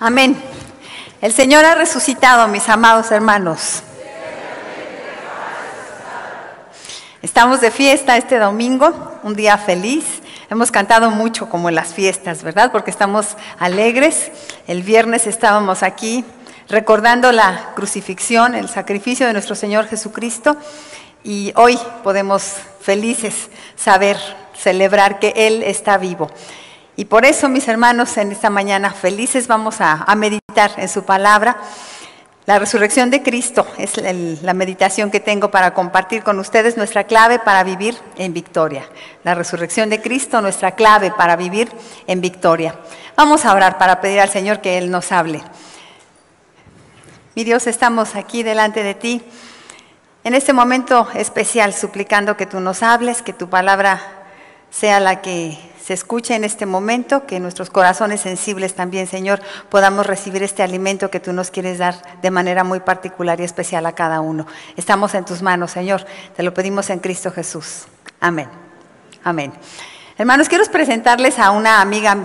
Amén. El Señor ha resucitado, mis amados hermanos. Estamos de fiesta este domingo, un día feliz. Hemos cantado mucho como en las fiestas, ¿verdad? Porque estamos alegres. El viernes estábamos aquí recordando la crucifixión, el sacrificio de nuestro Señor Jesucristo. Y hoy podemos felices saber, celebrar que Él está vivo. Y por eso, mis hermanos, en esta mañana felices vamos a meditar en su palabra. La resurrección de Cristo es la meditación que tengo para compartir con ustedes, nuestra clave para vivir en victoria. La resurrección de Cristo, nuestra clave para vivir en victoria. Vamos a orar para pedir al Señor que Él nos hable. Mi Dios, estamos aquí delante de ti en este momento especial, suplicando que tú nos hables, que tu palabra sea la que se escuche en este momento, que nuestros corazones sensibles también, Señor, podamos recibir este alimento que tú nos quieres dar de manera muy particular y especial a cada uno. Estamos en tus manos, Señor, te lo pedimos en Cristo Jesús. Amén. Amén. Hermanos, quiero presentarles a una amiga,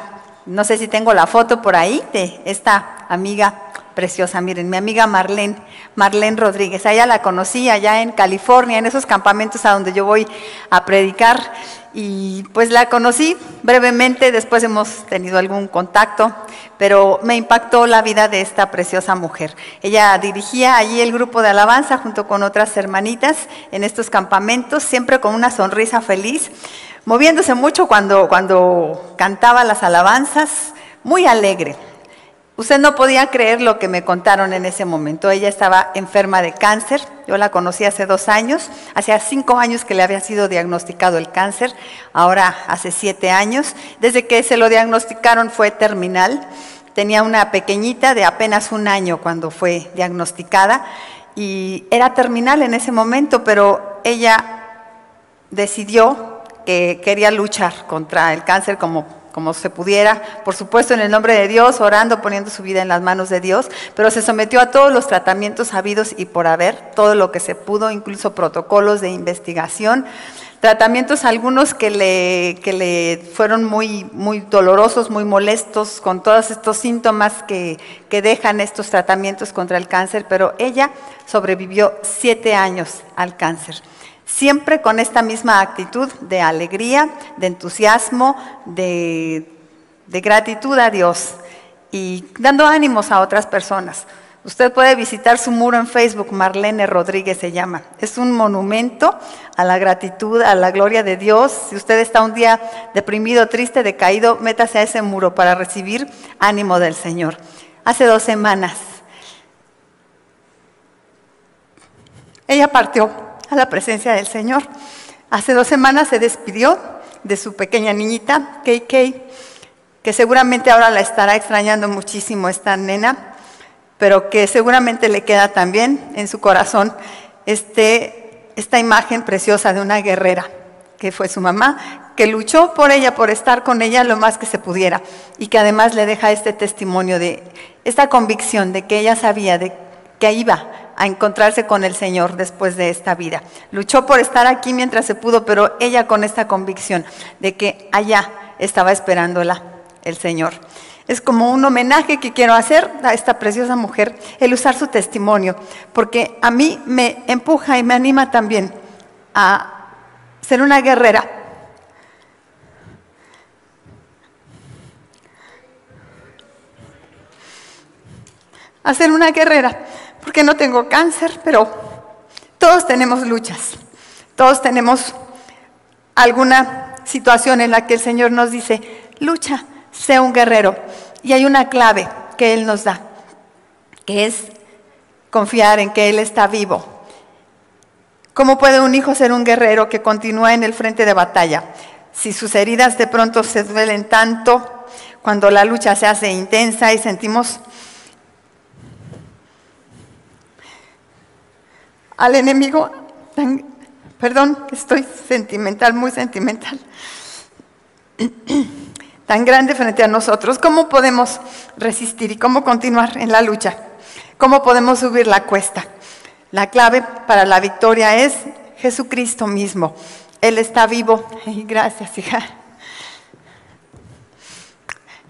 no sé si tengo la foto por ahí, de esta amiga preciosa, miren, mi amiga Marlene Rodríguez. A ella la conocí allá en California, en esos campamentos a donde yo voy a predicar, y pues la conocí brevemente, después hemos tenido algún contacto, pero me impactó la vida de esta preciosa mujer. Ella dirigía allí el grupo de alabanza junto con otras hermanitas en estos campamentos, siempre con una sonrisa feliz, moviéndose mucho cuando cantaba las alabanzas, muy alegre. Usted no podía creer lo que me contaron en ese momento. Ella estaba enferma de cáncer. Yo la conocí hace 2 años. Hacía 5 años que le había sido diagnosticado el cáncer. Ahora hace 7 años. Desde que se lo diagnosticaron fue terminal. Tenía una pequeñita de apenas 1 año cuando fue diagnosticada. Y era terminal en ese momento, pero ella decidió que quería luchar contra el cáncer como se pudiera, por supuesto en el nombre de Dios, orando, poniendo su vida en las manos de Dios, pero se sometió a todos los tratamientos habidos y por haber, todo lo que se pudo, incluso protocolos de investigación, tratamientos algunos que le fueron muy dolorosos, muy molestos, con todos estos síntomas que dejan estos tratamientos contra el cáncer, pero ella sobrevivió 7 años al cáncer. Siempre con esta misma actitud de alegría, de entusiasmo, de gratitud a Dios y dando ánimos a otras personas. Usted puede visitar su muro en Facebook, Marlene Rodríguez se llama. Es un monumento a la gratitud, a la gloria de Dios. Si usted está un día deprimido, triste, decaído, métase a ese muro para recibir ánimo del Señor. Hace 2 semanas, ella partió a la presencia del Señor. Hace 2 semanas se despidió de su pequeña niñita, KK, que seguramente ahora la estará extrañando muchísimo esta nena, pero que seguramente le queda también en su corazón esta imagen preciosa de una guerrera, que fue su mamá, que luchó por ella, por estar con ella lo más que se pudiera, y que además le deja este testimonio de esta convicción de que ella sabía de que iba a encontrarse con el Señor después de esta vida. Luchó por estar aquí mientras se pudo, pero ella con esta convicción de que allá estaba esperándola el Señor. Es como un homenaje que quiero hacer a esta preciosa mujer, el usar su testimonio, porque a mí me empuja y me anima también a ser una guerrera. A ser una guerrera. Porque no tengo cáncer, pero todos tenemos luchas, todos tenemos alguna situación en la que el Señor nos dice, lucha, sé un guerrero. Y hay una clave que Él nos da, que es confiar en que Él está vivo. ¿Cómo puede un hijo ser un guerrero que continúa en el frente de batalla? Si sus heridas de pronto se duelen tanto, cuando la lucha se hace intensa y sentimos al enemigo, perdón, estoy sentimental, muy sentimental, tan grande frente a nosotros. ¿Cómo podemos resistir y cómo continuar en la lucha? ¿Cómo podemos subir la cuesta? La clave para la victoria es Jesucristo mismo. Él está vivo. Gracias, hija.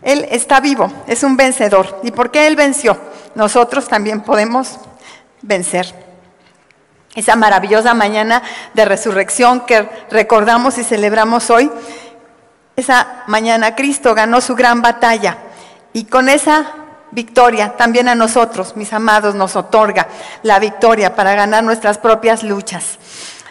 Él está vivo, es un vencedor. ¿Y por qué Él venció? Nosotros también podemos vencer. Esa maravillosa mañana de resurrección que recordamos y celebramos hoy, esa mañana Cristo ganó su gran batalla y con esa victoria también a nosotros, mis amados, nos otorga la victoria para ganar nuestras propias luchas.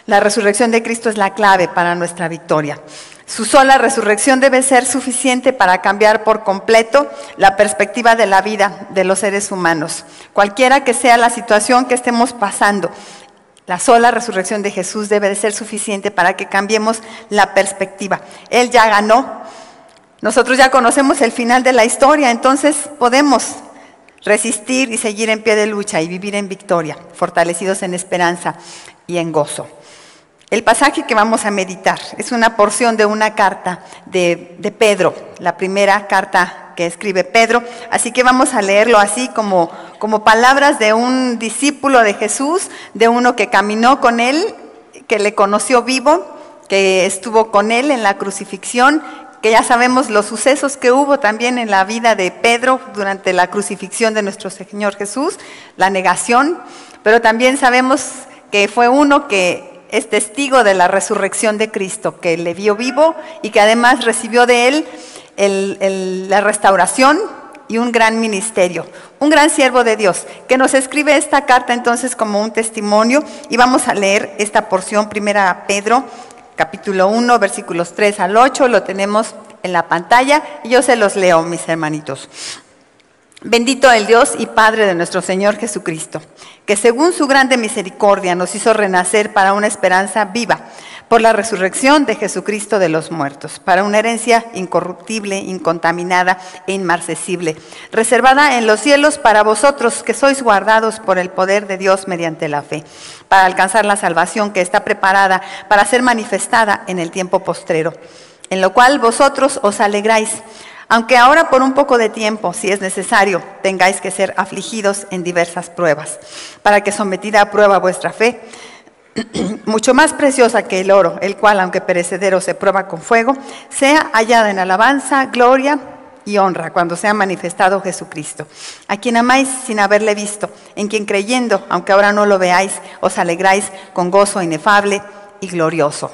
La resurrección de Cristo es la clave para nuestra victoria. Su sola resurrección debe ser suficiente para cambiar por completo la perspectiva de la vida de los seres humanos. Cualquiera que sea la situación que estemos pasando, la sola resurrección de Jesús debe de ser suficiente para que cambiemos la perspectiva. Él ya ganó. Nosotros ya conocemos el final de la historia, entonces podemos resistir y seguir en pie de lucha y vivir en victoria, fortalecidos en esperanza y en gozo. El pasaje que vamos a meditar es una porción de una carta de Pedro, la primera carta que escribe Pedro, así que vamos a leerlo así como palabras de un discípulo de Jesús, de uno que caminó con él, que le conoció vivo, que estuvo con él en la crucifixión, que ya sabemos los sucesos que hubo también en la vida de Pedro durante la crucifixión de nuestro Señor Jesús, la negación, pero también sabemos que fue uno que es testigo de la resurrección de Cristo, que le vio vivo y que además recibió de él la restauración y un gran ministerio, un gran siervo de Dios, que nos escribe esta carta entonces como un testimonio, y vamos a leer esta porción, primera Pedro, capítulo 1, versículos 3 al 8, lo tenemos en la pantalla y yo se los leo, mis hermanitos. Bendito el Dios y Padre de nuestro Señor Jesucristo, que según su grande misericordia nos hizo renacer para una esperanza viva, por la resurrección de Jesucristo de los muertos, para una herencia incorruptible, incontaminada e inmarcesible, reservada en los cielos para vosotros que sois guardados por el poder de Dios mediante la fe, para alcanzar la salvación que está preparada para ser manifestada en el tiempo postrero, en lo cual vosotros os alegráis, aunque ahora por un poco de tiempo, si es necesario, tengáis que ser afligidos en diversas pruebas, para que sometida a prueba vuestra fe, mucho más preciosa que el oro, el cual, aunque perecedero, se prueba con fuego, sea hallada en alabanza, gloria y honra cuando sea manifestado Jesucristo, a quien amáis sin haberle visto, en quien creyendo, aunque ahora no lo veáis, os alegráis con gozo inefable y glorioso.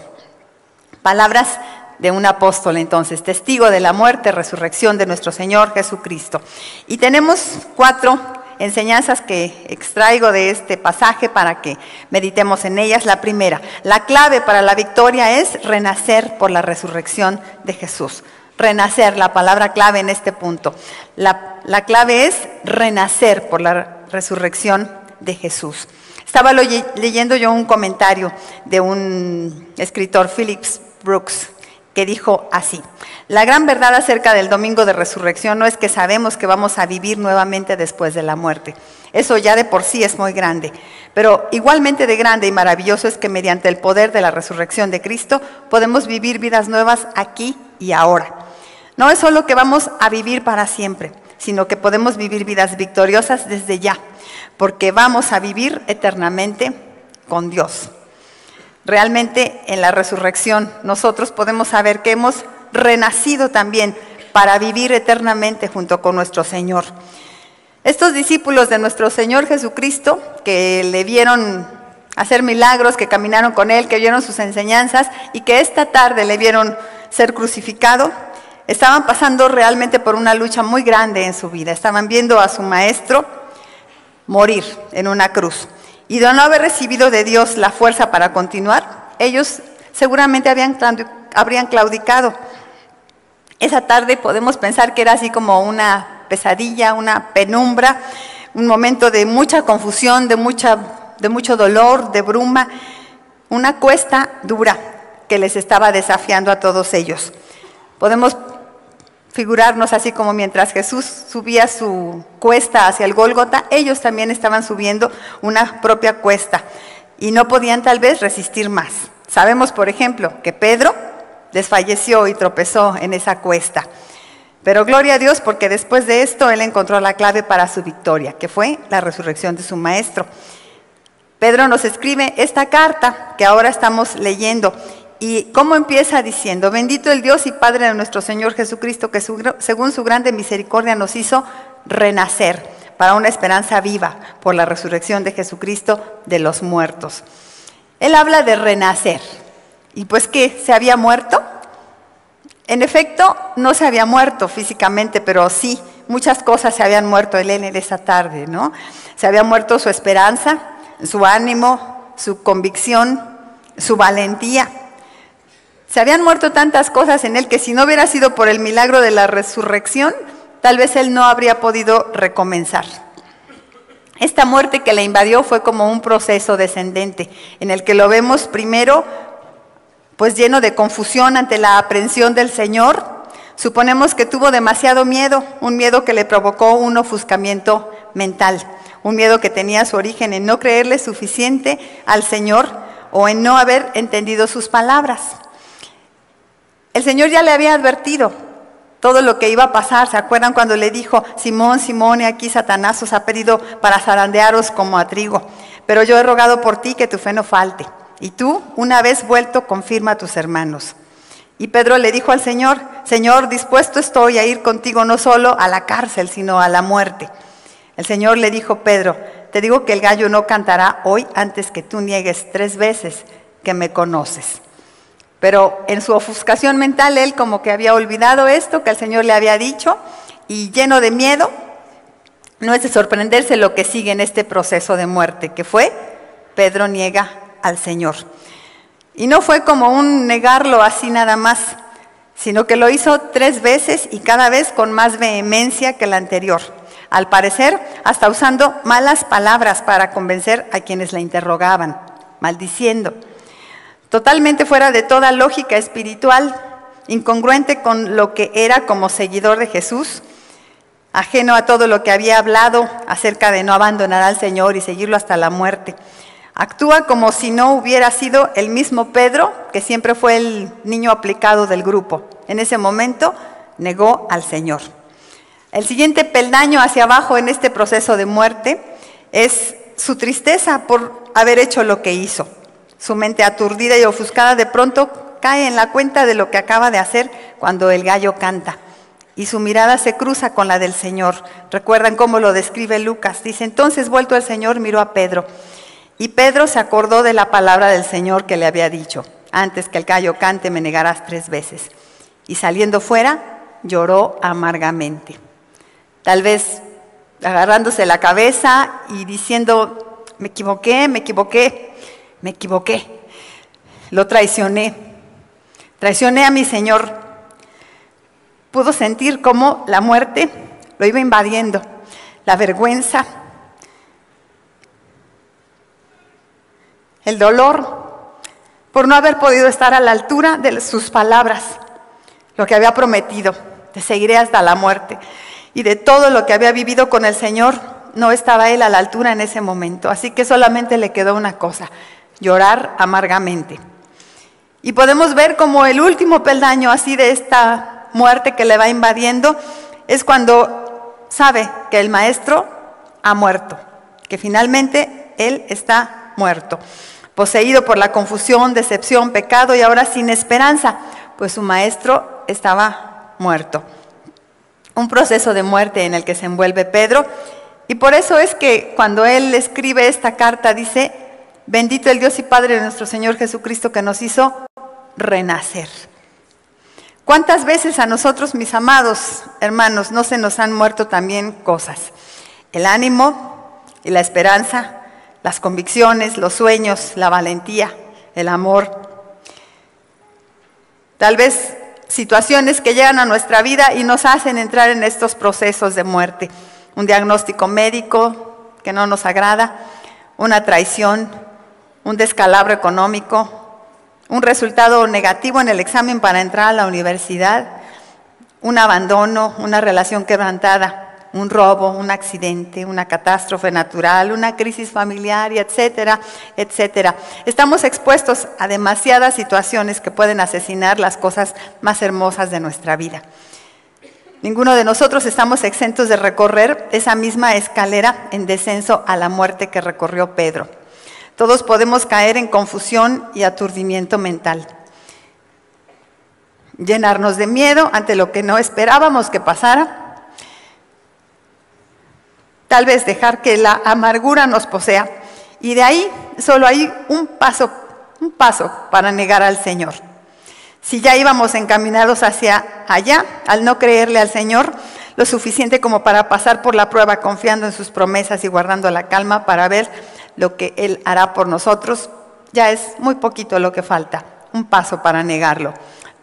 Palabras de un apóstol entonces, testigo de la muerte, resurrección de nuestro Señor Jesucristo. Y tenemos 4 enseñanzas que extraigo de este pasaje para que meditemos en ellas. La primera, la clave para la victoria es renacer por la resurrección de Jesús. Renacer, la palabra clave en este punto. La clave es renacer por la resurrección de Jesús. Estaba leyendo yo un comentario de un escritor, Phillips Brooks, que dijo así: la gran verdad acerca del domingo de resurrección no es que sabemos que vamos a vivir nuevamente después de la muerte. Eso ya de por sí es muy grande. Pero igualmente de grande y maravilloso es que mediante el poder de la resurrección de Cristo podemos vivir vidas nuevas aquí y ahora. No es solo que vamos a vivir para siempre, sino que podemos vivir vidas victoriosas desde ya, porque vamos a vivir eternamente con Dios. Realmente en la resurrección nosotros podemos saber que hemos renacido también para vivir eternamente junto con nuestro Señor. Estos discípulos de nuestro Señor Jesucristo, que le vieron hacer milagros, que caminaron con Él, que vieron sus enseñanzas y que esta tarde le vieron ser crucificado, estaban pasando realmente por una lucha muy grande en su vida. Estaban viendo a su Maestro morir en una cruz. Y de no haber recibido de Dios la fuerza para continuar, ellos seguramente habrían claudicado. Esa tarde podemos pensar que era así como una pesadilla, una penumbra, un momento de mucha confusión, de mucho dolor, de bruma, una cuesta dura que les estaba desafiando a todos ellos. Podemos figurarnos así como mientras Jesús subía su cuesta hacia el Gólgota, ellos también estaban subiendo una propia cuesta y no podían tal vez resistir más. Sabemos, por ejemplo, que Pedro desfalleció y tropezó en esa cuesta. Pero gloria a Dios, porque después de esto él encontró la clave para su victoria, que fue la resurrección de su Maestro. Pedro nos escribe esta carta que ahora estamos leyendo ¿Y cómo empieza? Diciendo: bendito el Dios y Padre de nuestro Señor Jesucristo, que según su grande misericordia nos hizo renacer para una esperanza viva por la resurrección de Jesucristo de los muertos. Él habla de renacer. ¿Y pues qué? ¿Se había muerto? En efecto, no se había muerto físicamente, pero sí, muchas cosas se habían muerto en él en esa tarde, ¿no? Se había muerto su esperanza, su ánimo, su convicción, su valentía. Se habían muerto tantas cosas en él que si no hubiera sido por el milagro de la resurrección, tal vez él no habría podido recomenzar. Esta muerte que le invadió fue como un proceso descendente, en el que lo vemos primero pues lleno de confusión ante la aprehensión del Señor. Suponemos que tuvo demasiado miedo, un miedo que le provocó un ofuscamiento mental, un miedo que tenía su origen en no creerle suficiente al Señor o en no haber entendido sus palabras. El Señor ya le había advertido todo lo que iba a pasar. ¿Se acuerdan cuando le dijo: Simón, Simón, he aquí Satanás os ha pedido para zarandearos como a trigo, pero yo he rogado por ti que tu fe no falte, y tú, una vez vuelto, confirma a tus hermanos? Y Pedro le dijo al Señor: Señor, dispuesto estoy a ir contigo no solo a la cárcel, sino a la muerte. El Señor le dijo: Pedro, te digo que el gallo no cantará hoy antes que tú niegues 3 veces que me conoces. Pero en su ofuscación mental, él como que había olvidado esto que el Señor le había dicho, y lleno de miedo, no es de sorprenderse lo que sigue en este proceso de muerte, que fue: Pedro niega al Señor. Y no fue como un negarlo así nada más, sino que lo hizo 3 veces y cada vez con más vehemencia que la anterior. Al parecer, hasta usando malas palabras para convencer a quienes la interrogaban, maldiciendo. Totalmente fuera de toda lógica espiritual, incongruente con lo que era como seguidor de Jesús, ajeno a todo lo que había hablado acerca de no abandonar al Señor y seguirlo hasta la muerte. Actúa como si no hubiera sido el mismo Pedro, que siempre fue el niño aplicado del grupo. En ese momento negó al Señor. El siguiente peldaño hacia abajo en este proceso de muerte es su tristeza por haber hecho lo que hizo. Su mente aturdida y ofuscada de pronto cae en la cuenta de lo que acaba de hacer cuando el gallo canta. Y su mirada se cruza con la del Señor. ¿Recuerdan cómo lo describe Lucas? Dice: entonces, vuelto el Señor, miró a Pedro. Y Pedro se acordó de la palabra del Señor que le había dicho: antes que el gallo cante, me negarás 3 veces. Y saliendo fuera, lloró amargamente. Tal vez agarrándose la cabeza y diciendo: me equivoqué, me equivoqué, me equivoqué. Lo traicioné. Traicioné a mi Señor. Pudo sentir cómo la muerte lo iba invadiendo, la vergüenza, el dolor por no haber podido estar a la altura de sus palabras, lo que había prometido: te seguiré hasta la muerte. Y de todo lo que había vivido con el Señor, no estaba él a la altura en ese momento. Así que solamente le quedó una cosa: llorar amargamente. Y podemos ver como el último peldaño así de esta muerte que le va invadiendo es cuando sabe que el maestro ha muerto, que finalmente él está muerto, poseído por la confusión, decepción, pecado y ahora sin esperanza, pues su maestro estaba muerto. Un proceso de muerte en el que se envuelve Pedro, y por eso es que cuando él escribe esta carta dice: bendito el Dios y Padre de nuestro Señor Jesucristo, que nos hizo renacer. ¿Cuántas veces a nosotros, mis amados hermanos, no se nos han muerto también cosas? El ánimo y la esperanza, las convicciones, los sueños, la valentía, el amor. Tal vez situaciones que llegan a nuestra vida y nos hacen entrar en estos procesos de muerte. Un diagnóstico médico que no nos agrada, una traición, un descalabro económico, un resultado negativo en el examen para entrar a la universidad, un abandono, una relación quebrantada, un robo, un accidente, una catástrofe natural, una crisis familiar, y etcétera, etcétera. Estamos expuestos a demasiadas situaciones que pueden asesinar las cosas más hermosas de nuestra vida. Ninguno de nosotros estamos exentos de recorrer esa misma escalera en descenso a la muerte que recorrió Pedro. Todos podemos caer en confusión y aturdimiento mental. llenarnos de miedo ante lo que no esperábamos que pasara, tal vez dejar que la amargura nos posea, y de ahí solo hay un paso para negar al Señor. Si ya íbamos encaminados hacia allá, al no creerle al Señor lo suficiente como para pasar por la prueba confiando en sus promesas y guardando la calma para ver lo que Él hará por nosotros, ya es muy poquito lo que falta, un paso para negarlo.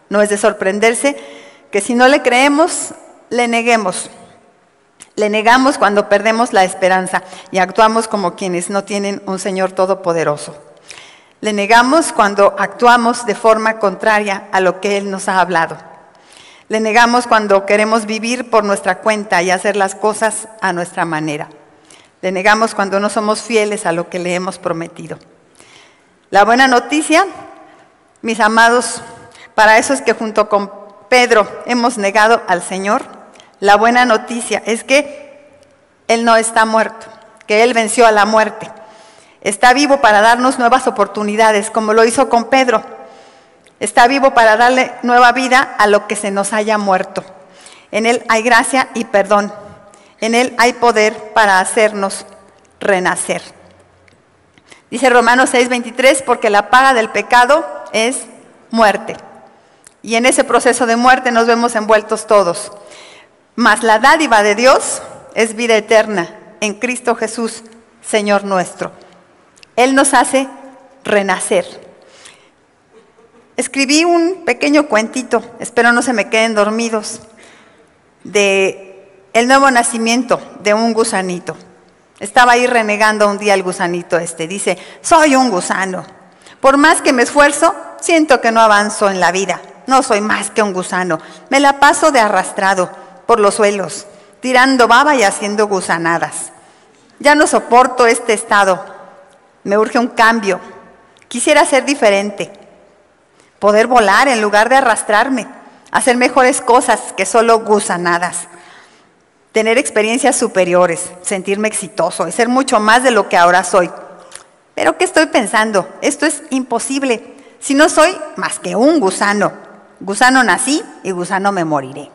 No es de sorprenderse que si no le creemos, le neguemos. Le negamos cuando perdemos la esperanza y actuamos como quienes no tienen un Señor todopoderoso. Le negamos cuando actuamos de forma contraria a lo que Él nos ha hablado. Le negamos cuando queremos vivir por nuestra cuenta y hacer las cosas a nuestra manera. Le negamos cuando no somos fieles a lo que le hemos prometido. La buena noticia, mis amados, para eso es que junto con Pedro hemos negado al Señor. La buena noticia es que Él no está muerto, que Él venció a la muerte. Está vivo para darnos nuevas oportunidades, como lo hizo con Pedro. Está vivo para darle nueva vida a lo que se nos haya muerto. En Él hay gracia y perdón. En Él hay poder para hacernos renacer. Dice Romanos 6:23, porque la paga del pecado es muerte. Y en ese proceso de muerte nos vemos envueltos todos. Mas la dádiva de Dios es vida eterna en Cristo Jesús, Señor nuestro. Él nos hace renacer. Escribí un pequeño cuentito, espero no se me queden dormidos, de el nuevo nacimiento de un gusanito. Estaba ahí renegando un día el gusanito dice, soy un gusano. Por más que me esfuerzo, siento que no avanzo en la vida. No soy más que un gusano. Me la paso de arrastrado por los suelos, tirando baba y haciendo gusanadas. Ya no soporto este estado. Me urge un cambio. Quisiera ser diferente. Poder volar en lugar de arrastrarme. Hacer mejores cosas que solo gusanadas. Tener experiencias superiores. Sentirme exitoso y ser mucho más de lo que ahora soy. ¿Pero qué estoy pensando? Esto es imposible. Si no soy más que un gusano. Gusano nací y gusano me moriré.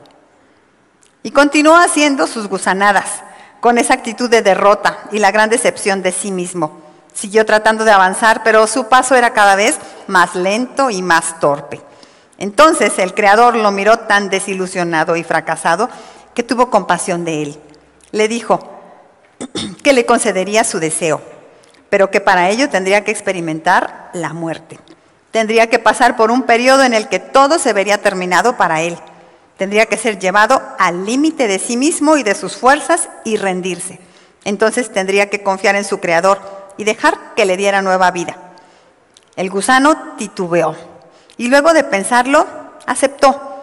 Y continuó haciendo sus gusanadas con esa actitud de derrota y la gran decepción de sí mismo. Siguió tratando de avanzar, pero su paso era cada vez más lento y más torpe. Entonces el Creador lo miró tan desilusionado y fracasado que tuvo compasión de él. Le dijo que le concedería su deseo, pero que para ello tendría que experimentar la muerte. Tendría que pasar por un periodo en el que todo se vería terminado para él. Tendría que ser llevado al límite de sí mismo y de sus fuerzas y rendirse. Entonces tendría que confiar en su Creador y dejar que le diera nueva vida. El gusano titubeó y luego de pensarlo, aceptó.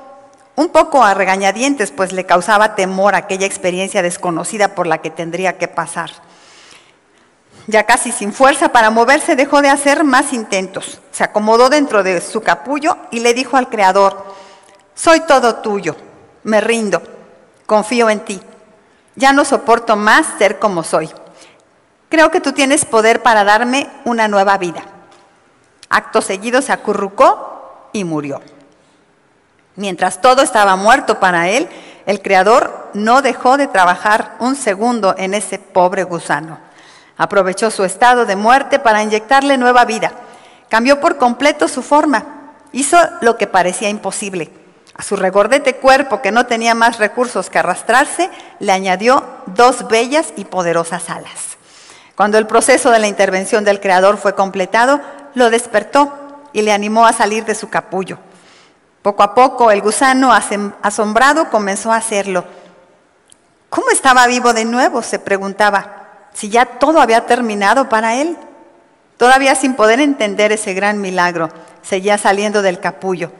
Un poco a regañadientes, pues le causaba temor aquella experiencia desconocida por la que tendría que pasar. Ya casi sin fuerza para moverse, dejó de hacer más intentos. Se acomodó dentro de su capullo y le dijo al Creador, soy todo tuyo, me rindo, confío en ti. Ya no soporto más ser como soy. Creo que tú tienes poder para darme una nueva vida. Acto seguido se acurrucó y murió. Mientras todo estaba muerto para él, el Creador no dejó de trabajar un segundo en ese pobre gusano. Aprovechó su estado de muerte para inyectarle nueva vida. Cambió por completo su forma. Hizo lo que parecía imposible. A su regordete cuerpo, que no tenía más recursos que arrastrarse, le añadió 2 bellas y poderosas alas. Cuando el proceso de la intervención del Creador fue completado, lo despertó y le animó a salir de su capullo. Poco a poco, el gusano, asombrado, comenzó a hacerlo. ¿Cómo estaba vivo de nuevo?, se preguntaba, si ya todo había terminado para él. Todavía sin poder entender ese gran milagro, seguía saliendo del capullo.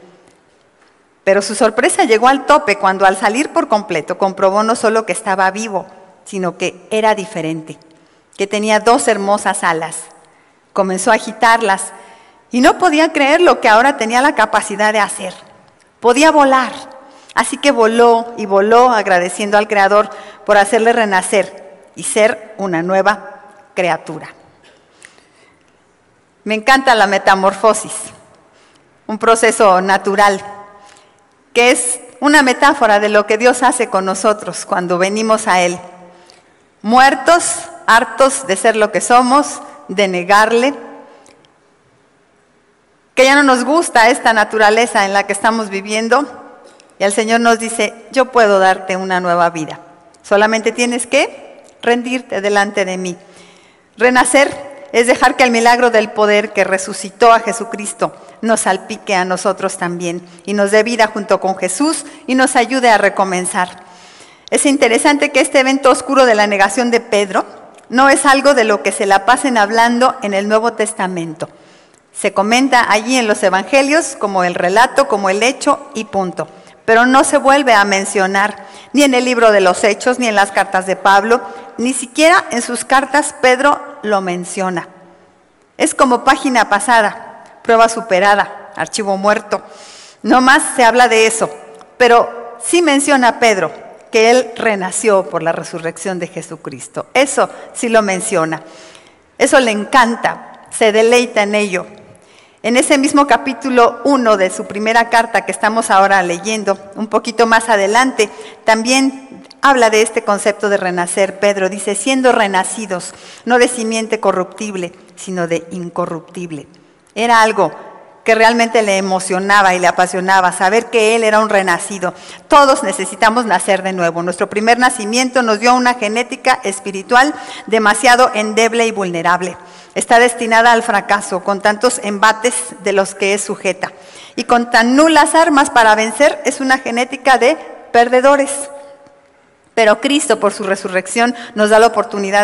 Pero su sorpresa llegó al tope cuando al salir por completo comprobó no solo que estaba vivo, sino que era diferente, que tenía 2 hermosas alas. Comenzó a agitarlas y no podía creer lo que ahora tenía la capacidad de hacer. Podía volar, así que voló y voló agradeciendo al Creador por hacerle renacer y ser una nueva criatura. Me encanta la metamorfosis, un proceso natural. que es una metáfora de lo que Dios hace con nosotros cuando venimos a Él. Muertos, hartos de ser lo que somos, de negarle, que ya no nos gusta esta naturaleza en la que estamos viviendo, y el Señor nos dice, yo puedo darte una nueva vida. Solamente tienes que rendirte delante de mí. Renacer es dejar que el milagro del poder que resucitó a Jesucristo nos salpique a nosotros también y nos dé vida junto con Jesús y nos ayude a recomenzar. Es interesante que este evento oscuro de la negación de Pedro no es algo de lo que se la pasen hablando en el Nuevo Testamento. Se comenta allí en los evangelios como el relato, como el hecho y punto. Pero no se vuelve a mencionar ni en el libro de los Hechos, ni en las cartas de Pablo, ni siquiera en sus cartas Pedro lo menciona. Es como página pasada, prueba superada, archivo muerto. No más se habla de eso, pero sí menciona Pedro que él renació por la resurrección de Jesucristo. Eso sí lo menciona. Eso le encanta, se deleita en ello. En ese mismo capítulo 1 de su primera carta que estamos ahora leyendo, un poquito más adelante, también habla de este concepto de renacer. Pedro dice, siendo renacidos, no de simiente corruptible, sino de incorruptible. Era algo que realmente le emocionaba y le apasionaba, saber que él era un renacido. Todos necesitamos nacer de nuevo. Nuestro primer nacimiento nos dio una genética espiritual demasiado endeble y vulnerable. Está destinada al fracaso, con tantos embates de los que es sujeta. Y con tan nulas armas para vencer, es una genética de perdedores. Pero Cristo, por su resurrección, nos da la oportunidad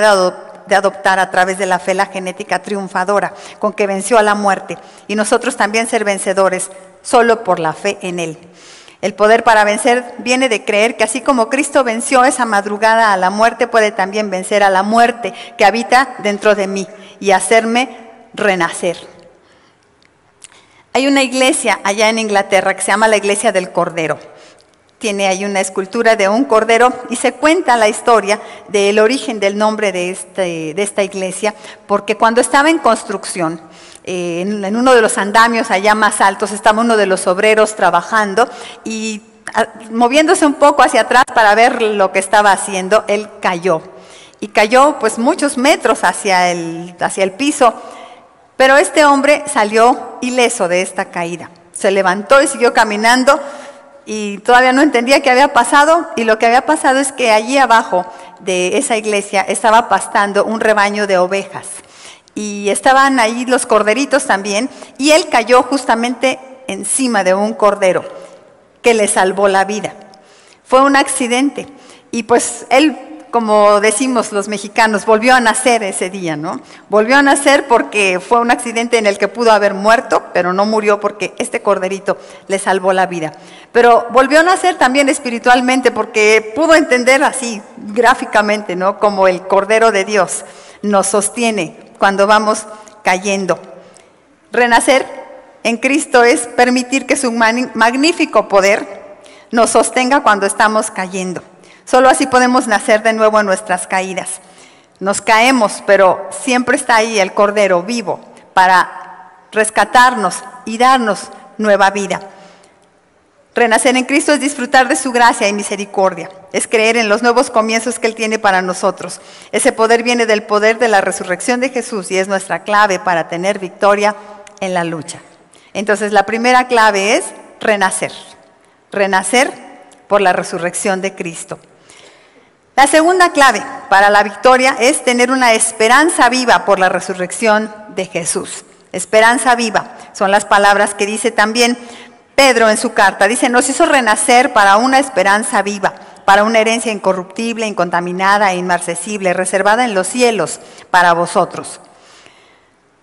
de adoptar a través de la fe la genética triunfadora, con que venció a la muerte. Y nosotros también ser vencedores, solo por la fe en Él. El poder para vencer viene de creer que así como Cristo venció esa madrugada a la muerte, puede también vencer a la muerte que habita dentro de mí y hacerme renacer. Hay una iglesia allá en Inglaterra que se llama la Iglesia del Cordero. Tiene ahí una escultura de un cordero y se cuenta la historia del origen del nombre de esta iglesia, porque cuando estaba en construcción, en uno de los andamios allá más altos, estaba uno de los obreros trabajando y moviéndose un poco hacia atrás para ver lo que estaba haciendo, él cayó. Y cayó pues muchos metros hacia el piso, pero este hombre salió ileso de esta caída. Se levantó y siguió caminando y todavía no entendía qué había pasado, y lo que había pasado es que allí abajo de esa iglesia estaba pastando un rebaño de ovejas. Y estaban ahí los corderitos también, y él cayó justamente encima de un cordero que le salvó la vida. Fue un accidente, y pues él, como decimos los mexicanos, volvió a nacer ese día, ¿no? Volvió a nacer porque fue un accidente en el que pudo haber muerto, pero no murió porque este corderito le salvó la vida. Pero volvió a nacer también espiritualmente porque pudo entender así, gráficamente, ¿no? Como el Cordero de Dios nos sostiene cuando vamos cayendo. Renacer en Cristo es permitir que su magnífico poder nos sostenga cuando estamos cayendo. Solo así podemos nacer de nuevo en nuestras caídas. Nos caemos, pero siempre está ahí el Cordero vivo para rescatarnos y darnos nueva vida. Renacer en Cristo es disfrutar de su gracia y misericordia. Es creer en los nuevos comienzos que Él tiene para nosotros. Ese poder viene del poder de la resurrección de Jesús y es nuestra clave para tener victoria en la lucha. Entonces, la primera clave es renacer. Renacer por la resurrección de Cristo. La segunda clave para la victoria es tener una esperanza viva por la resurrección de Jesús. Esperanza viva son las palabras que dice también Pedro en su carta. Dice, nos hizo renacer para una esperanza viva, para una herencia incorruptible, incontaminada e inmarcesible, reservada en los cielos para vosotros.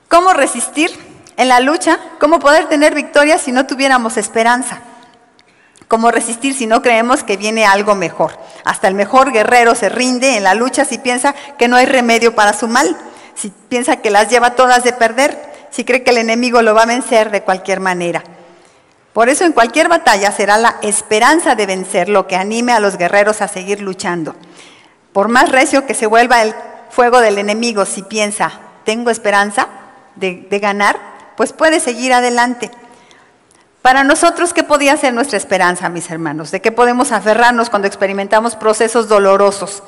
¿Cómo resistir en la lucha? ¿Cómo poder tener victoria si no tuviéramos esperanza? ¿Cómo resistir si no creemos que viene algo mejor? Hasta el mejor guerrero se rinde en la lucha si piensa que no hay remedio para su mal, si piensa que las lleva todas de perder, si cree que el enemigo lo va a vencer de cualquier manera. Por eso en cualquier batalla será la esperanza de vencer lo que anime a los guerreros a seguir luchando. Por más recio que se vuelva el fuego del enemigo, si piensa, tengo esperanza de ganar, pues puede seguir adelante. Para nosotros, ¿qué podía ser nuestra esperanza, mis hermanos? ¿De qué podemos aferrarnos cuando experimentamos procesos dolorosos?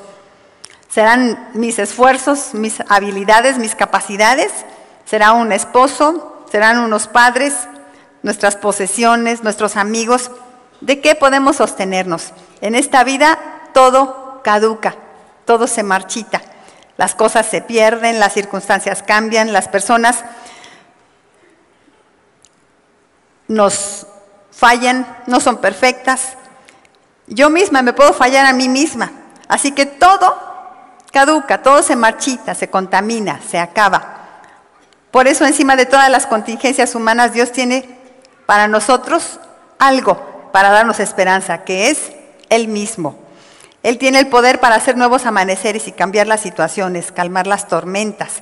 ¿Serán mis esfuerzos, mis habilidades, mis capacidades? ¿Será un esposo? ¿Serán unos padres? ¿Nuestras posesiones? ¿Nuestros amigos? ¿De qué podemos sostenernos? En esta vida todo caduca, todo se marchita. Las cosas se pierden, las circunstancias cambian, las personas nos fallan, no son perfectas. Yo misma me puedo fallar a mí misma. Así que todo caduca, todo se marchita, se contamina, se acaba. Por eso, encima de todas las contingencias humanas, Dios tiene para nosotros algo para darnos esperanza, que es Él mismo. Él tiene el poder para hacer nuevos amaneceres y cambiar las situaciones, calmar las tormentas,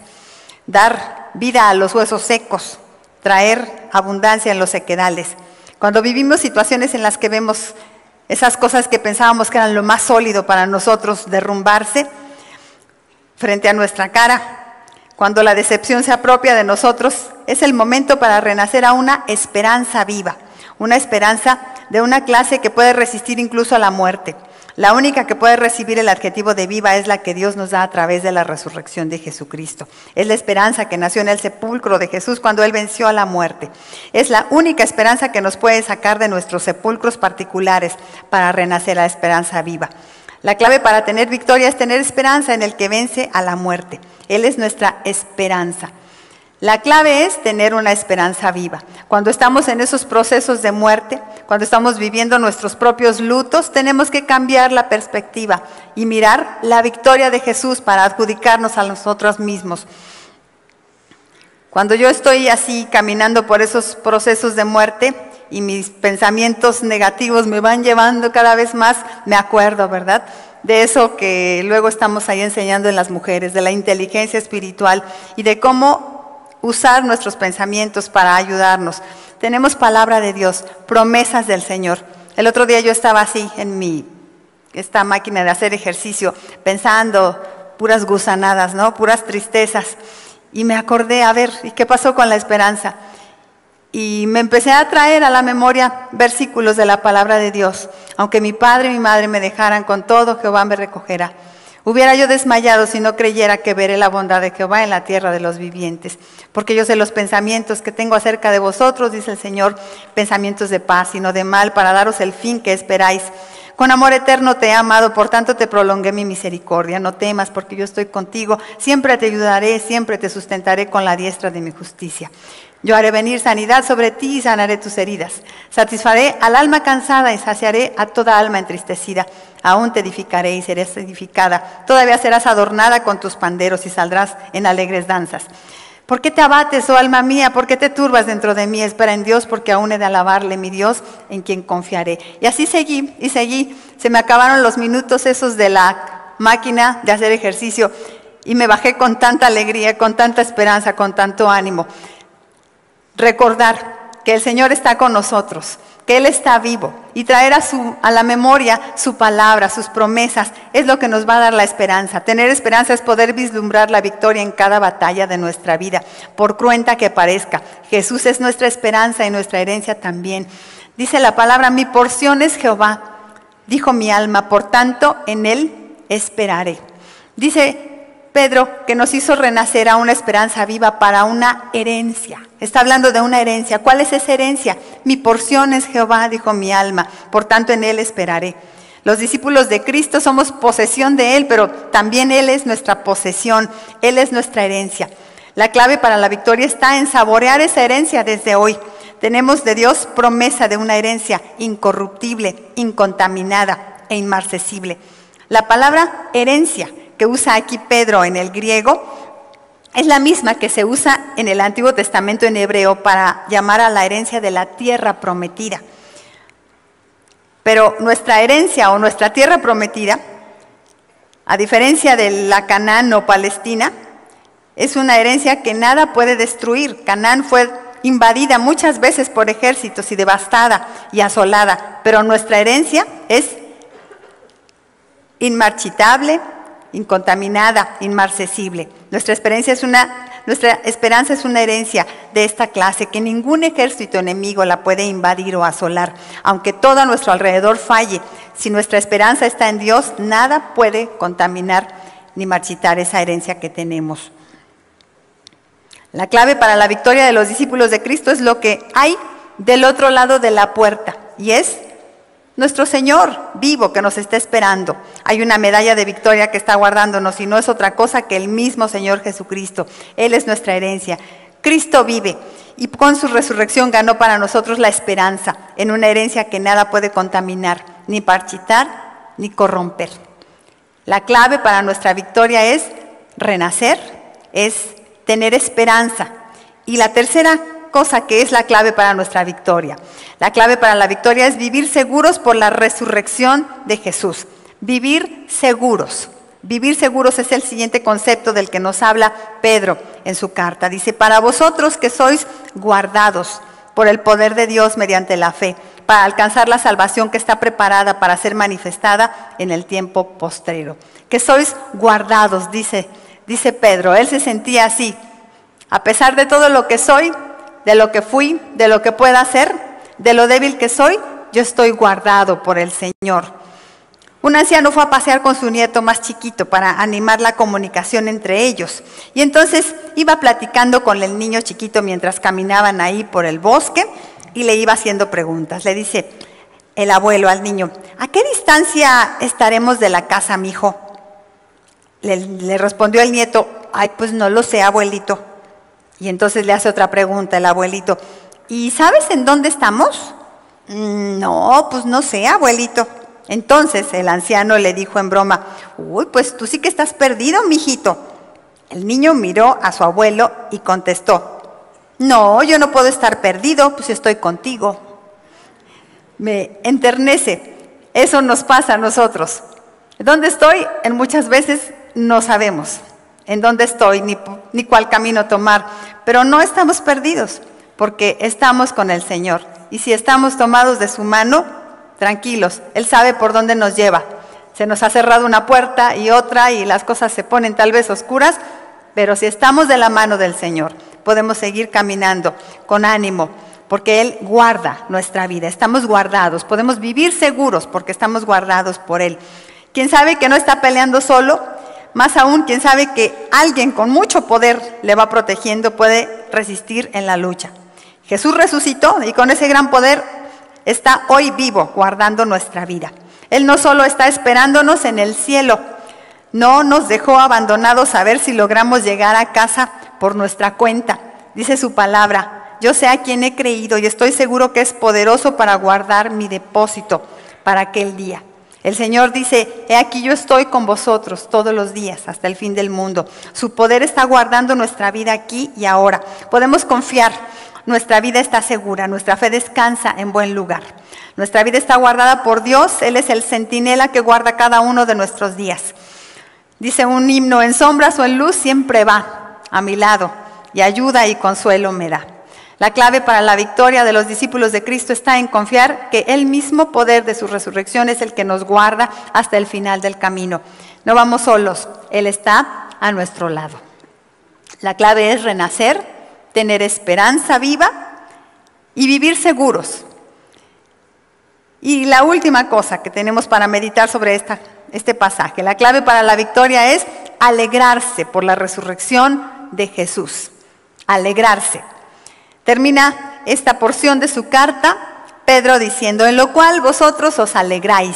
dar vida a los huesos secos, traer abundancia en los sequedales. Cuando vivimos situaciones en las que vemos esas cosas que pensábamos que eran lo más sólido para nosotros derrumbarse frente a nuestra cara, cuando la decepción se apropia de nosotros, es el momento para renacer a una esperanza viva, una esperanza de una clase que puede resistir incluso a la muerte. La única que puede recibir el adjetivo de viva es la que Dios nos da a través de la resurrección de Jesucristo. Es la esperanza que nació en el sepulcro de Jesús cuando Él venció a la muerte. Es la única esperanza que nos puede sacar de nuestros sepulcros particulares para renacer a la esperanza viva. La clave para tener victoria es tener esperanza en el que vence a la muerte. Él es nuestra esperanza. La clave es tener una esperanza viva. Cuando estamos en esos procesos de muerte, cuando estamos viviendo nuestros propios lutos, tenemos que cambiar la perspectiva y mirar la victoria de Jesús para adjudicarnos a nosotros mismos. Cuando yo estoy así caminando por esos procesos de muerte y mis pensamientos negativos me van llevando cada vez más, me acuerdo, ¿verdad?, de eso que luego estamos ahí enseñando en las mujeres, de la inteligencia espiritual y de cómo usar nuestros pensamientos para ayudarnos. Tenemos palabra de Dios, promesas del Señor. El otro día yo estaba así en esta máquina de hacer ejercicio, pensando puras gusanadas, ¿no?, puras tristezas. Y me acordé, a ver, ¿y qué pasó con la esperanza? Y me empecé a traer a la memoria versículos de la palabra de Dios. Aunque mi padre y mi madre me dejaran, con todo Jehová me recogerá. Hubiera yo desmayado si no creyera que veré la bondad de Jehová en la tierra de los vivientes. Porque yo sé los pensamientos que tengo acerca de vosotros, dice el Señor, pensamientos de paz y no de mal, para daros el fin que esperáis. Con amor eterno te he amado, por tanto te prolongué mi misericordia. No temas, porque yo estoy contigo. Siempre te ayudaré, siempre te sustentaré con la diestra de mi justicia. Yo haré venir sanidad sobre ti y sanaré tus heridas. Satisfaré al alma cansada y saciaré a toda alma entristecida. Aún te edificaré y serás edificada. Todavía serás adornada con tus panderos y saldrás en alegres danzas. ¿Por qué te abates, oh alma mía? ¿Por qué te turbas dentro de mí? Espera en Dios, porque aún he de alabarle, mi Dios, en quien confiaré. Y así seguí y seguí. Se me acabaron los minutos esos de la máquina de hacer ejercicio y me bajé con tanta alegría, con tanta esperanza, con tanto ánimo. Recordar que el Señor está con nosotros, que Él está vivo, y traer a la memoria su palabra, sus promesas, es lo que nos va a dar la esperanza. Tener esperanza es poder vislumbrar la victoria en cada batalla de nuestra vida, por cruenta que parezca. Jesús es nuestra esperanza y nuestra herencia también. Dice la palabra, mi porción es Jehová, dijo mi alma, por tanto en Él esperaré. Dice Pedro que nos hizo renacer a una esperanza viva para una herencia. Está hablando de una herencia. ¿Cuál es esa herencia? Mi porción es Jehová, dijo mi alma, por tanto en Él esperaré. Los discípulos de Cristo somos posesión de Él, pero también Él es nuestra posesión, Él es nuestra herencia. La clave para la victoria está en saborear esa herencia desde hoy. Tenemos de Dios promesa de una herencia incorruptible, incontaminada e inmarcesible. La palabra herencia que usa aquí Pedro en el griego es la misma que se usa en el Antiguo Testamento en hebreo para llamar a la herencia de la tierra prometida. Pero nuestra herencia o nuestra tierra prometida, a diferencia de la Canaán o Palestina, es una herencia que nada puede destruir. Canaán fue invadida muchas veces por ejércitos y devastada y asolada, pero nuestra herencia es inmarchitable, incontaminada, inmarcesible. Nuestra Nuestra esperanza es una herencia de esta clase que ningún ejército enemigo la puede invadir o asolar. Aunque todo a nuestro alrededor falle, si nuestra esperanza está en Dios, nada puede contaminar ni marchitar esa herencia que tenemos. La clave para la victoria de los discípulos de Cristo es lo que hay del otro lado de la puerta, y es nuestro Señor vivo que nos está esperando. Hay una medalla de victoria que está guardándonos y no es otra cosa que el mismo Señor Jesucristo. Él es nuestra herencia. Cristo vive y con su resurrección ganó para nosotros la esperanza en una herencia que nada puede contaminar, ni marchitar, ni corromper. La clave para nuestra victoria es renacer, es tener esperanza. Y la tercera cosa que es la clave para nuestra victoria. La clave para la victoria es vivir seguros por la resurrección de Jesús. Vivir seguros. Vivir seguros es el siguiente concepto del que nos habla Pedro en su carta. Dice, para vosotros que sois guardados por el poder de Dios mediante la fe, para alcanzar la salvación que está preparada para ser manifestada en el tiempo postrero. Que sois guardados, dice Pedro. Él se sentía así. A pesar de todo lo que soy, de lo que fui, de lo que pueda ser, de lo débil que soy, yo estoy guardado por el Señor. Un anciano fue a pasear con su nieto más chiquito para animar la comunicación entre ellos. Y entonces iba platicando con el niño chiquito mientras caminaban ahí por el bosque y le iba haciendo preguntas. Le dice el abuelo al niño, ¿a qué distancia estaremos de la casa, mijo? Le respondió el nieto, ay, pues no lo sé, abuelito. Y entonces le hace otra pregunta el abuelito, ¿y sabes en dónde estamos? No, pues no sé, abuelito. Entonces el anciano le dijo en broma, uy, pues tú sí que estás perdido, mijito. El niño miró a su abuelo y contestó, no, yo no puedo estar perdido, pues estoy contigo. Me enternece, eso nos pasa a nosotros. ¿Dónde estoy? En muchas veces no sabemos en dónde estoy, ni cuál camino tomar, pero no estamos perdidos, porque estamos con el Señor. Y si estamos tomados de su mano, tranquilos, Él sabe por dónde nos lleva. Se nos ha cerrado una puerta y otra, y las cosas se ponen tal vez oscuras, pero si estamos de la mano del Señor, podemos seguir caminando con ánimo, porque Él guarda nuestra vida. Estamos guardados, podemos vivir seguros porque estamos guardados por Él. ¿Quién sabe que no está peleando solo? Más aún, quien sabe que alguien con mucho poder le va protegiendo, puede resistir en la lucha. Jesús resucitó y con ese gran poder está hoy vivo, guardando nuestra vida. Él no solo está esperándonos en el cielo, no nos dejó abandonados a ver si logramos llegar a casa por nuestra cuenta. Dice su palabra, yo sé a quién he creído y estoy seguro que es poderoso para guardar mi depósito para aquel día. El Señor dice, he aquí yo estoy con vosotros todos los días hasta el fin del mundo. Su poder está guardando nuestra vida aquí y ahora. Podemos confiar, nuestra vida está segura, nuestra fe descansa en buen lugar. Nuestra vida está guardada por Dios, Él es el centinela que guarda cada uno de nuestros días. Dice un himno, en sombras o en luz siempre va a mi lado y ayuda y consuelo me da. La clave para la victoria de los discípulos de Cristo está en confiar que el mismo poder de su resurrección es el que nos guarda hasta el final del camino. No vamos solos, Él está a nuestro lado. La clave es renacer, tener esperanza viva y vivir seguros. Y la última cosa que tenemos para meditar sobre este pasaje, la clave para la victoria es alegrarse por la resurrección de Jesús. Alegrarse. Termina esta porción de su carta, Pedro diciendo, en lo cual vosotros os alegráis.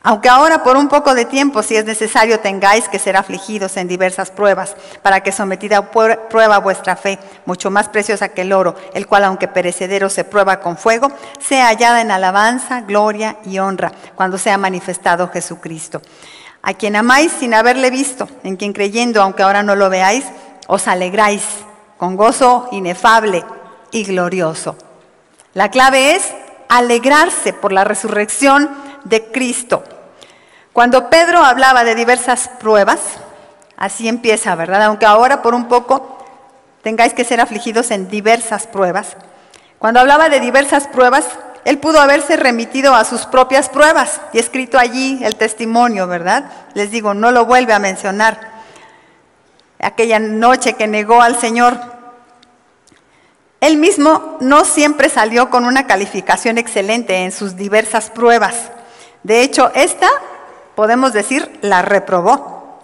Aunque ahora por un poco de tiempo, si es necesario, tengáis que ser afligidos en diversas pruebas, para que sometida a prueba vuestra fe, mucho más preciosa que el oro, el cual aunque perecedero se prueba con fuego, sea hallada en alabanza, gloria y honra, cuando sea manifestado Jesucristo. A quien amáis sin haberle visto, en quien creyendo, aunque ahora no lo veáis, os alegráis con gozo inefable y glorioso. La clave es alegrarse por la resurrección de Cristo. Cuando Pedro hablaba de diversas pruebas, así empieza, ¿verdad? Aunque ahora por un poco tengáis que ser afligidos en diversas pruebas. Cuando hablaba de diversas pruebas, él pudo haberse remitido a sus propias pruebas y escrito allí el testimonio, ¿verdad? Les digo, no lo vuelve a mencionar. aquella noche que negó al Señor. Él mismo no siempre salió con una calificación excelente en sus diversas pruebas. De hecho, esta, podemos decir, la reprobó.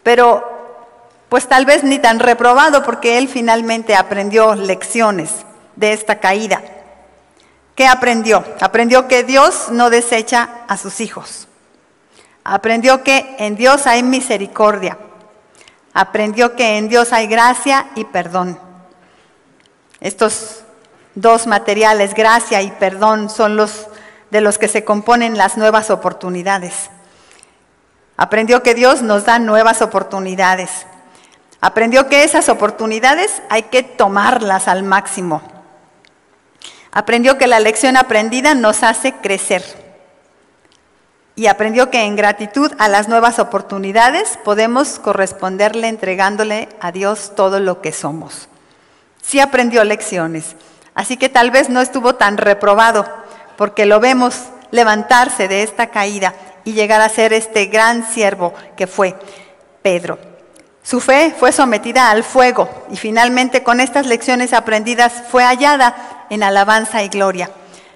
Pero, pues tal vez ni tan reprobado, porque él finalmente aprendió lecciones de esta caída. ¿Qué aprendió? Aprendió que Dios no desecha a sus hijos. Aprendió que en Dios hay misericordia. Aprendió que en Dios hay gracia y perdón. Estos dos materiales, gracia y perdón, son los de los que se componen las nuevas oportunidades. Aprendió que Dios nos da nuevas oportunidades. Aprendió que esas oportunidades hay que tomarlas al máximo. Aprendió que la lección aprendida nos hace crecer. Y aprendió que en gratitud a las nuevas oportunidades podemos corresponderle entregándole a Dios todo lo que somos. Sí aprendió lecciones, así que tal vez no estuvo tan reprobado, porque lo vemos levantarse de esta caída y llegar a ser este gran siervo que fue Pedro. Su fe fue sometida al fuego y finalmente con estas lecciones aprendidas fue hallada en alabanza y gloria.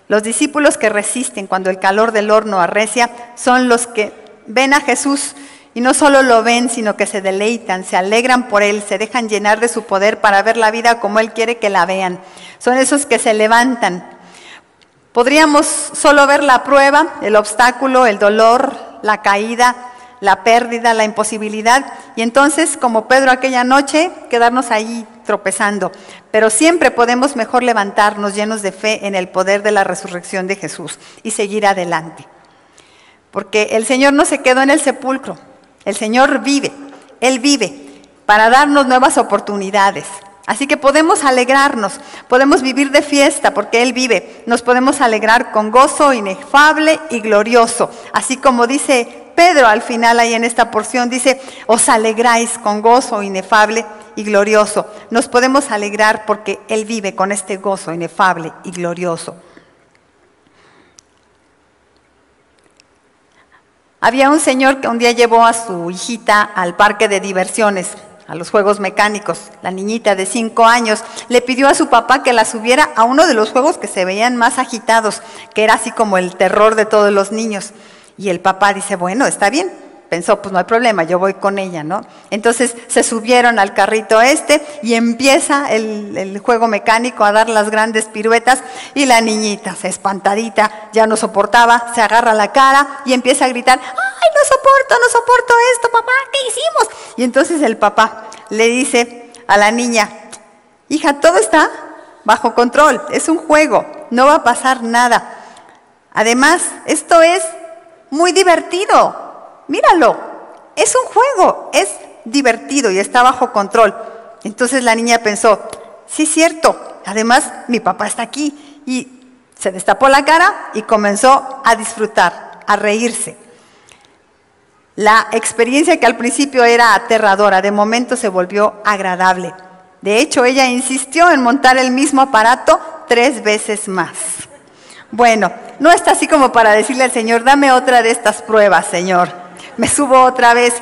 Los discípulos que resisten cuando el calor del horno arrecia son los que ven a Jesús y no solo lo ven, sino que se deleitan, se alegran por Él, se dejan llenar de su poder para ver la vida como Él quiere que la vean. Son esos que se levantan. Podríamos solo ver la prueba, el obstáculo, el dolor, la caída, la pérdida, la imposibilidad, y entonces, como Pedro aquella noche, quedarnos ahí tropezando. Pero siempre podemos mejor levantarnos llenos de fe en el poder de la resurrección de Jesús y seguir adelante. Porque el Señor no se quedó en el sepulcro. El Señor vive, Él vive para darnos nuevas oportunidades. Así que podemos alegrarnos, podemos vivir de fiesta porque Él vive. Nos podemos alegrar con gozo inefable y glorioso. Así como dice Pedro al final ahí en esta porción, dice, os alegráis con gozo inefable y glorioso. Nos podemos alegrar porque Él vive con este gozo inefable y glorioso. Había un señor que un día llevó a su hijita al parque de diversiones, a los juegos mecánicos. La niñita de 5 años le pidió a su papá que la subiera a uno de los juegos que se veían más agitados, que era así como el terror de todos los niños. Y el papá dice, bueno, está bien. Pensó, pues no hay problema, yo voy con ella, ¿no? Entonces se subieron al carrito y empieza el juego mecánico a dar las grandes piruetas y la niñita, espantadita, ya no soportaba, se agarra la cara y empieza a gritar, ¡ay, no soporto esto, papá, ¿qué hicimos? Y entonces el papá le dice a la niña, hija, todo está bajo control, es un juego, no va a pasar nada. Además, esto es muy divertido. Míralo, es un juego, es divertido y está bajo control. Entonces la niña pensó, sí, cierto, además mi papá está aquí. Y se destapó la cara y comenzó a disfrutar, a reírse. La experiencia que al principio era aterradora, de momento se volvió agradable. De hecho, ella insistió en montar el mismo aparato 3 veces más. Bueno, no está así como para decirle al Señor, dame otra de estas pruebas, Señor. Me subo otra vez,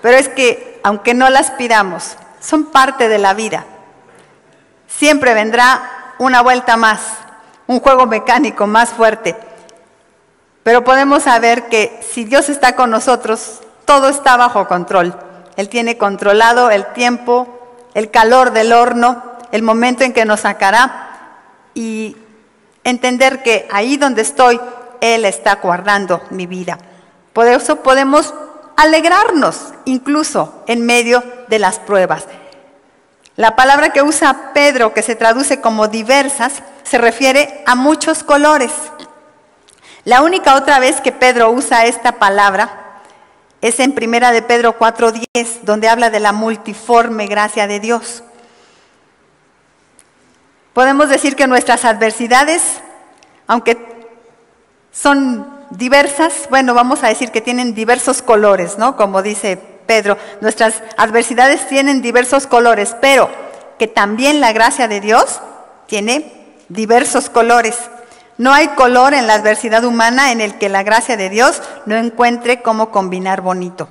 pero es que, aunque no las pidamos, son parte de la vida. Siempre vendrá una vuelta más, un juego mecánico más fuerte. Pero podemos saber que si Dios está con nosotros, todo está bajo control. Él tiene controlado el tiempo, el calor del horno, el momento en que nos sacará y entender que ahí donde estoy, Él está guardando mi vida. Por eso podemos alegrarnos, incluso en medio de las pruebas. La palabra que usa Pedro, que se traduce como diversas, se refiere a muchos colores. La única otra vez que Pedro usa esta palabra es en 1 de Pedro 4:10, donde habla de la multiforme gracia de Dios. Podemos decir que nuestras adversidades, aunque son diversas, bueno, vamos a decir que tienen diversos colores, ¿no? Como dice Pedro, nuestras adversidades tienen diversos colores, pero que también la gracia de Dios tiene diversos colores. No hay color en la adversidad humana en el que la gracia de Dios no encuentre cómo combinar bonito.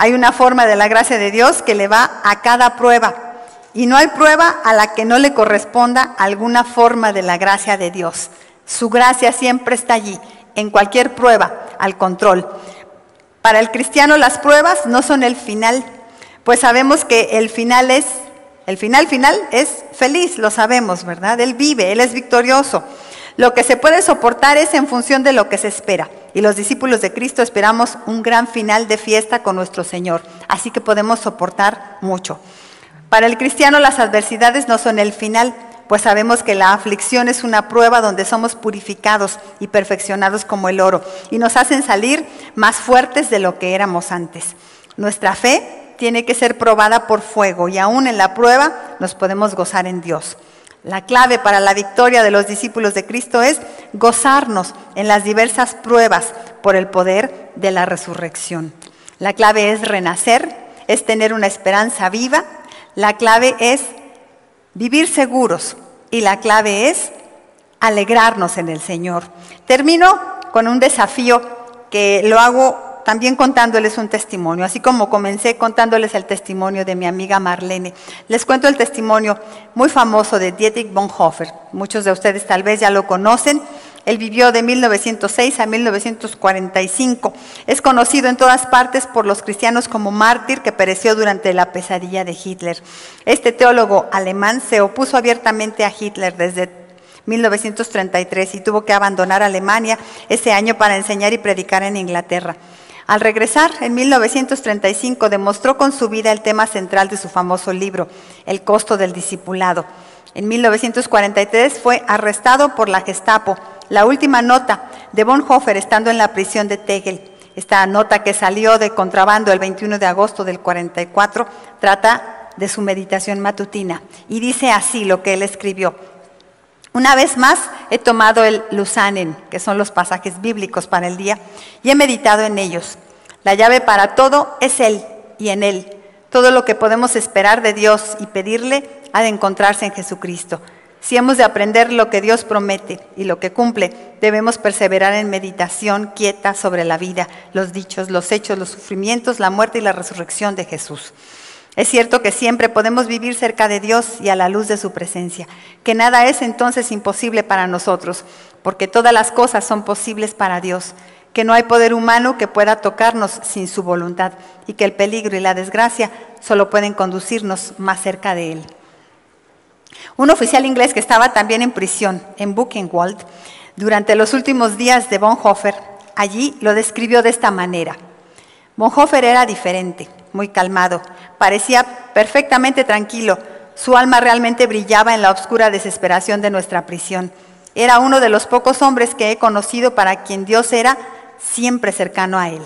Hay una forma de la gracia de Dios que le va a cada prueba. Y no hay prueba a la que no le corresponda alguna forma de la gracia de Dios. Su gracia siempre está allí, en cualquier prueba, al control. Para el cristiano las pruebas no son el final, pues sabemos que el final es feliz, lo sabemos, ¿verdad? Él vive, Él es victorioso. Lo que se puede soportar es en función de lo que se espera. Y los discípulos de Cristo esperamos un gran final de fiesta con nuestro Señor. Así que podemos soportar mucho. Para el cristiano las adversidades no son el final, pues sabemos que la aflicción es una prueba donde somos purificados y perfeccionados como el oro. Y nos hacen salir más fuertes de lo que éramos antes. Nuestra fe tiene que ser probada por fuego y aún en la prueba nos podemos gozar en Dios. La clave para la victoria de los discípulos de Cristo es gozarnos en las diversas pruebas por el poder de la resurrección. La clave es renacer, es tener una esperanza viva. La clave es vivir seguros y la clave es alegrarnos en el Señor. Termino con un desafío que lo hago también contándoles un testimonio, así como comencé contándoles el testimonio de mi amiga Marlene. Les cuento el testimonio muy famoso de Dietrich Bonhoeffer. Muchos de ustedes tal vez ya lo conocen. Él vivió de 1906 a 1945. Es conocido en todas partes por los cristianos como mártir que pereció durante la pesadilla de Hitler. Este teólogo alemán se opuso abiertamente a Hitler desde 1933 y tuvo que abandonar Alemania ese año para enseñar y predicar en Inglaterra. Al regresar, en 1935, demostró con su vida el tema central de su famoso libro, El costo del discipulado. En 1943 fue arrestado por la Gestapo. La última nota de Bonhoeffer estando en la prisión de Tegel, esta nota que salió de contrabando el 21 de agosto del 44, trata de su meditación matutina. Y dice así lo que él escribió. Una vez más he tomado el Lusanen, que son los pasajes bíblicos para el día, y he meditado en ellos. La llave para todo es Él y en Él. Todo lo que podemos esperar de Dios y pedirle ha de encontrarse en Jesucristo. Si hemos de aprender lo que Dios promete y lo que cumple, debemos perseverar en meditación quieta sobre la vida, los dichos, los hechos, los sufrimientos, la muerte y la resurrección de Jesús. Es cierto que siempre podemos vivir cerca de Dios y a la luz de su presencia, que nada es entonces imposible para nosotros, porque todas las cosas son posibles para Dios, que no hay poder humano que pueda tocarnos sin su voluntad y que el peligro y la desgracia solo pueden conducirnos más cerca de Él. Un oficial inglés que estaba también en prisión, en Buchenwald, durante los últimos días de Bonhoeffer, allí lo describió de esta manera. Bonhoeffer era diferente, muy calmado, parecía perfectamente tranquilo. Su alma realmente brillaba en la oscura desesperación de nuestra prisión. Era uno de los pocos hombres que he conocido para quien Dios era siempre cercano a él.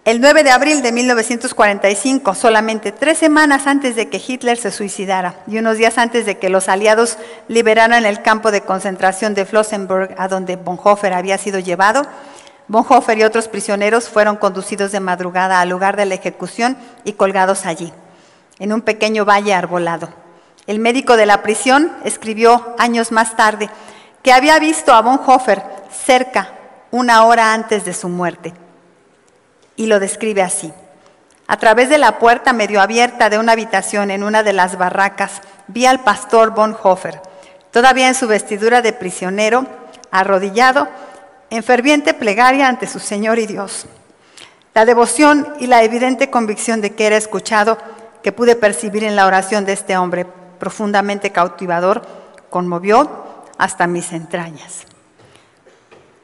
El 9 de abril de 1945, solamente 3 semanas antes de que Hitler se suicidara y unos días antes de que los aliados liberaran el campo de concentración de Flossenbürg, a donde Bonhoeffer había sido llevado, Bonhoeffer y otros prisioneros fueron conducidos de madrugada al lugar de la ejecución y colgados allí, en un pequeño valle arbolado. El médico de la prisión escribió años más tarde que había visto a Bonhoeffer cerca 1 hora antes de su muerte. Y lo describe así. A través de la puerta medio abierta de una habitación en una de las barracas, vi al pastor Bonhoeffer, todavía en su vestidura de prisionero, arrodillado, en ferviente plegaria ante su Señor y Dios. La devoción y la evidente convicción de que era escuchado, que pude percibir en la oración de este hombre profundamente cautivador, conmovió hasta mis entrañas.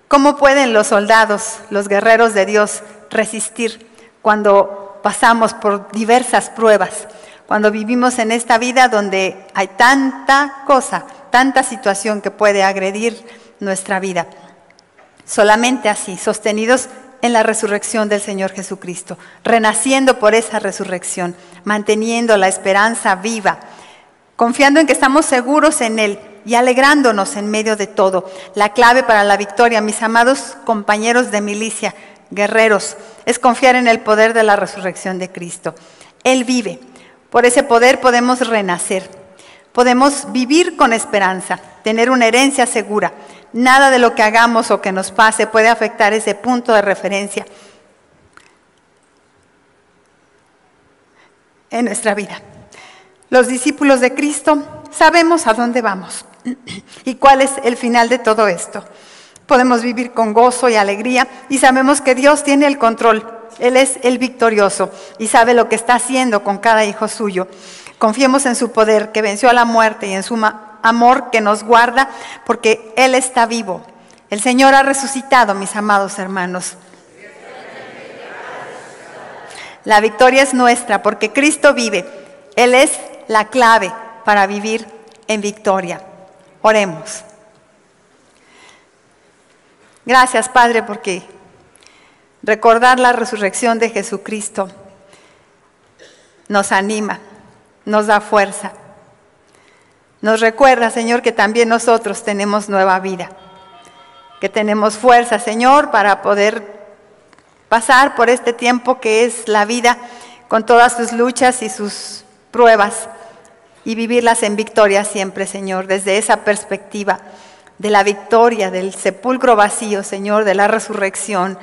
¿Cómo pueden los soldados, los guerreros de Dios, resistir cuando pasamos por diversas pruebas, cuando vivimos en esta vida donde hay tanta cosa, tanta situación que puede agredir nuestra vida? Solamente así, sostenidos en la resurrección del Señor Jesucristo, renaciendo por esa resurrección, manteniendo la esperanza viva, confiando en que estamos seguros en Él y alegrándonos en medio de todo. La clave para la victoria, mis amados compañeros de milicia, guerreros, es confiar en el poder de la resurrección de Cristo. Él vive. Por ese poder podemos renacer. Podemos vivir con esperanza, tener una herencia segura. Nada de lo que hagamos o que nos pase puede afectar ese punto de referencia. en nuestra vida. Los discípulos de Cristo sabemos a dónde vamos y cuál es el final de todo esto. Podemos vivir con gozo y alegría y sabemos que Dios tiene el control. Él es el victorioso y sabe lo que está haciendo con cada hijo suyo. Confiemos en su poder que venció a la muerte y en su amor que nos guarda porque Él está vivo. El Señor ha resucitado, mis amados hermanos. La victoria es nuestra porque Cristo vive. Él es la clave para vivir en victoria. Oremos. Gracias, Padre, porque recordar la resurrección de Jesucristo nos anima, nos da fuerza. Nos recuerda, Señor, que también nosotros tenemos nueva vida, que tenemos fuerza, Señor, para poder pasar por este tiempo que es la vida con todas sus luchas y sus pruebas y vivirlas en victoria siempre, Señor, desde esa perspectiva de la victoria, del sepulcro vacío, Señor, de la resurrección.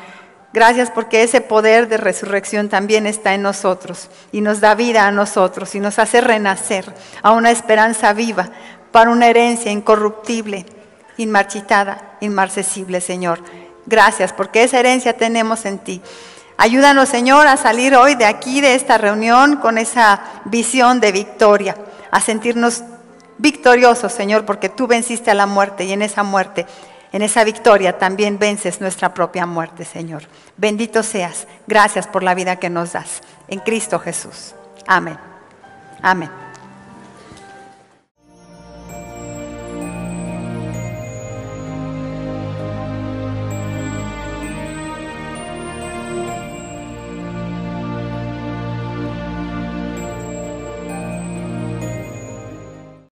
Gracias porque ese poder de resurrección también está en nosotros y nos da vida a nosotros y nos hace renacer a una esperanza viva para una herencia incorruptible, inmarchitada, inmarcesible, Señor. Gracias porque esa herencia tenemos en ti. Ayúdanos, Señor, a salir hoy de aquí, de esta reunión, con esa visión de victoria, a sentirnos victoriosos, Señor, porque tú venciste a la muerte y en esa muerte, en esa victoria también vences nuestra propia muerte, Señor. Bendito seas. Gracias por la vida que nos das. En Cristo Jesús. Amén. Amén.